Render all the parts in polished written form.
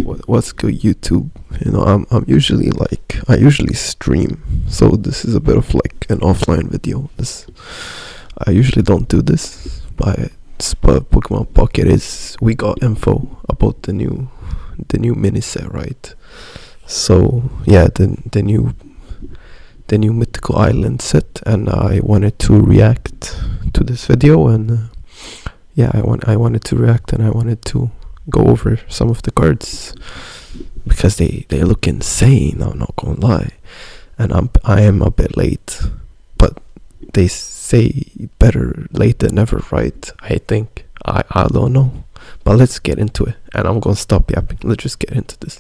What's good, YouTube? I'm usually I usually stream, so this is a bit of like an offline video. I usually don't do this, but Pokemon Pocket is. We got info about the new mini set, right? So yeah, the new Mythical Island set, and I wanted to react to this video, and I wanted to react, and I wanted to go over some of the cards because they look insane. I'm not gonna lie, and I am a bit late, but they say better late than never, right? I think I don't know, but let's get into it, and I'm gonna stop yapping. Let's just get into this.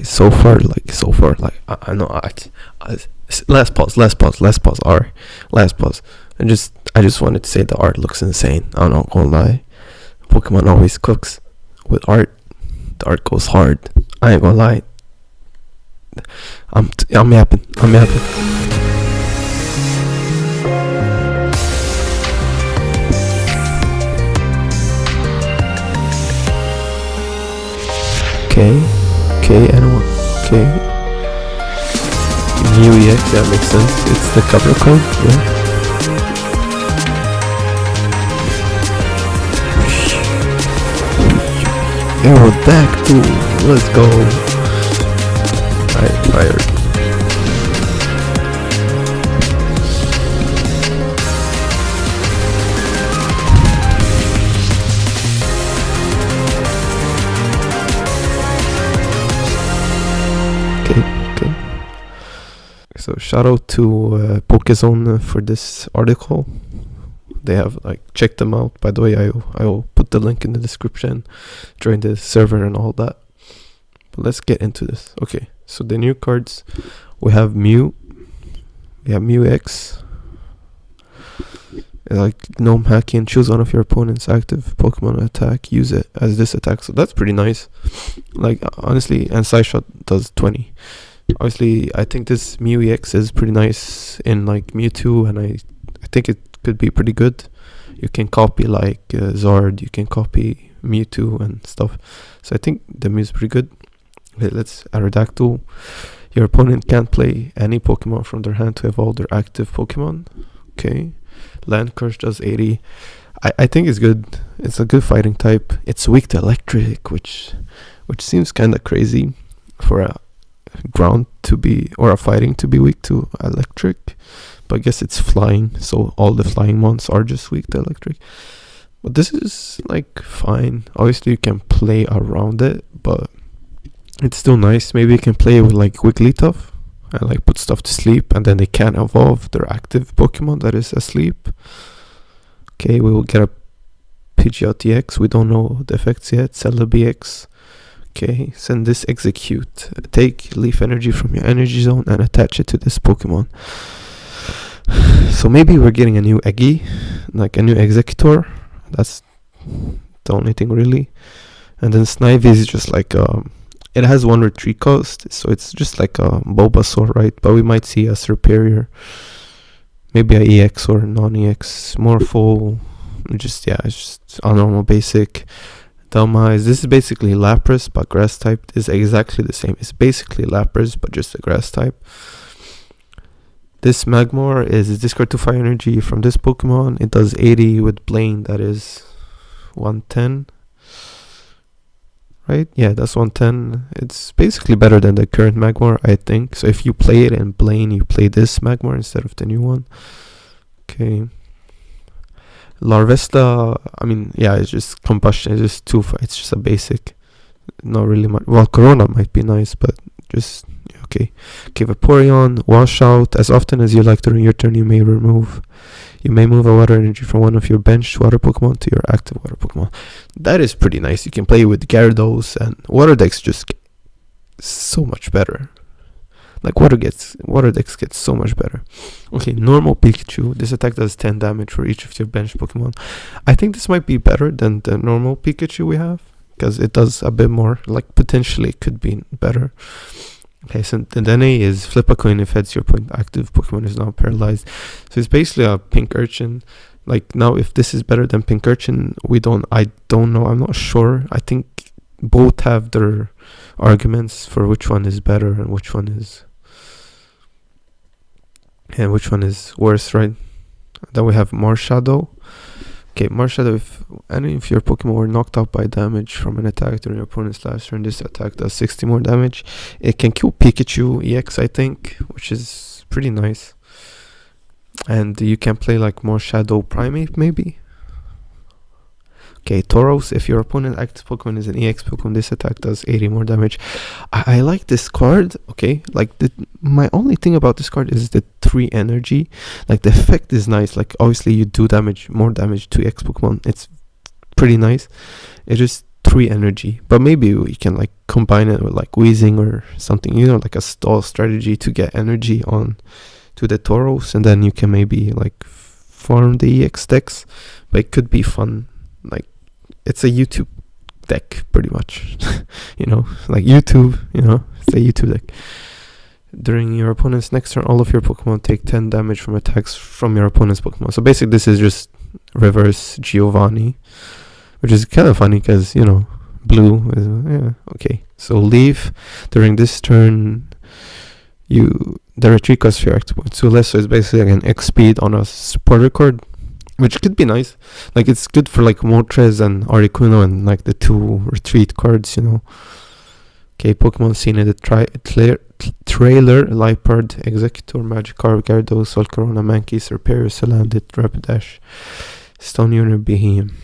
So far, I know. Last pause. Last pause. I just wanted to say the art looks insane. I'm not gonna lie. Pokemon always cooks with art. The art goes hard. I ain't gonna lie. I'm yapping. Okay, anyone? Okay. New EX, that makes sense. It's the cover code, yeah. Aerodactyl, let's go. I'm tired. Okay. So shout out to Pokezone for this article. They have check them out. By the way, I will put the link in the description. Join the server and all that. But let's get into this. Okay, so the new cards, we have Mew. We have Mew X. Gnome hacking. Choose one of your opponent's active Pokemon attack. Use it as this attack. So that's pretty nice. Honestly, and Side Shot does 20. Obviously, I think this Mew EX is pretty nice in Mewtwo, and I think it could be pretty good. You can copy Zard, you can copy Mewtwo and stuff. So I think the Mew is pretty good. Okay, let's Aerodactyl. Your opponent can't play any Pokemon from their hand to evolve their active Pokemon. Okay. Land Crush does 80. I think it's good. It's a good fighting type. It's weak to electric, which seems kind of crazy for a ground to be, or a fighting to be weak to electric. But I guess it's flying, so all the flying ones are just weak to electric. But this is fine. Obviously you can play around it, but it's still nice. Maybe you can play with Wigglytuff and put stuff to sleep, and then they can evolve their active Pokemon that is asleep. Okay, we will get a Pidgeot EX. We don't know the effects yet. Celebi EX. Okay, send this execute. Take Leaf Energy from your energy zone and attach it to this Pokemon. So maybe we're getting a new Eggy, a new Executor. That's the only thing really. And then Snivy is just it has 1 retreat cost, so it's just a Bulbasaur, right? But we might see a Serperior, maybe a EX or non-EX, more full. It's just a normal basic. Dhelmise, this is basically Lapras, but grass type is exactly the same. It's basically Lapras, but just a grass type. This Magmar is discard 2 fire energy from this Pokemon. It does 80 with Blaine, that is 110. Right? Yeah, that's 110. It's basically better than the current Magmar, I think. So if you play it in Blaine, you play this Magmar instead of the new one. Okay. Larvesta, it's just combustion. It's just it's just a basic. Not really much. Well, Corona might be nice, but just okay. Okay, Vaporeon, Washout. As often as you like during your turn, you may move a water energy from one of your benched water Pokemon to your active water Pokemon. That is pretty nice. You can play with Gyarados, and Water Decks just get so much better. Water Decks gets so much better. Okay, normal Pikachu. This attack does 10 damage for each of your bench Pokemon. I think this might be better than the normal Pikachu we have, because it does a bit more. Potentially it could be better. Okay, so then A is flip a coin if heads your point active Pokemon is now paralyzed. So it's basically a pink urchin. Like now, if this is better than pink urchin, I don't know. I'm not sure. I think both have their arguments for which one is better and which one is worse, right? Then we have Marshadow. Okay, Marshadow, if any of your Pokemon were knocked out by damage from an attack during your opponent's last turn, this attack does 60 more damage. It can kill Pikachu EX, I think, which is pretty nice. And you can play like Marshadow Primate, maybe. Okay, Tauros, if your opponent active Pokemon is an EX Pokemon, this attack does 80 more damage. I like this card, okay? Like, my only thing about this card is the 3 energy. Like, the effect is nice. Like, obviously, you do more damage to EX Pokemon. It's pretty nice. It is 3 energy. But maybe we can, like, combine it with, like, Wheezing or something. You know, like a stall strategy to get energy on to the Tauros. And then you can maybe, like, farm the EX decks. But it could be fun. Like, it's a YouTube deck, pretty much. You know, like YouTube, you know, it's a YouTube deck. During your opponent's next turn, all of your Pokemon take 10 damage from attacks from your opponent's Pokemon. So basically, this is just reverse Giovanni, which is kind of funny because, you know, blue is, yeah, okay. So leave. During this turn, the retreat costs your active points 2 less, so it's basically like an X speed on a supporter card, which could be nice. Like, it's good for like Moltres and Articuno and like the 2 retreat cards, you know. Okay, Pokemon seen in the trailer: Liepard, Executor, Magikarp, Gyarados, Solcarona, Mankey, Serperior, Salandit, Rapidash, Stone Unit, Behem.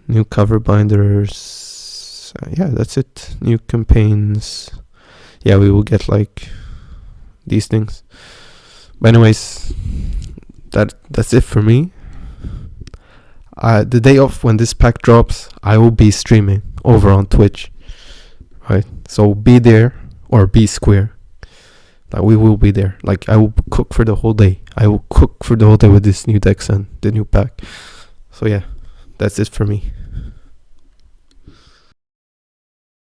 New cover binders. Yeah, that's it. New campaigns. Yeah, we will get like these things. But anyways, that's it for me. The day off when this pack drops, I will be streaming over on Twitch. Right, so be there or be square. Like, we will be there. Like, I will cook for the whole day. with this new decks and the new pack. So yeah, that's it for me.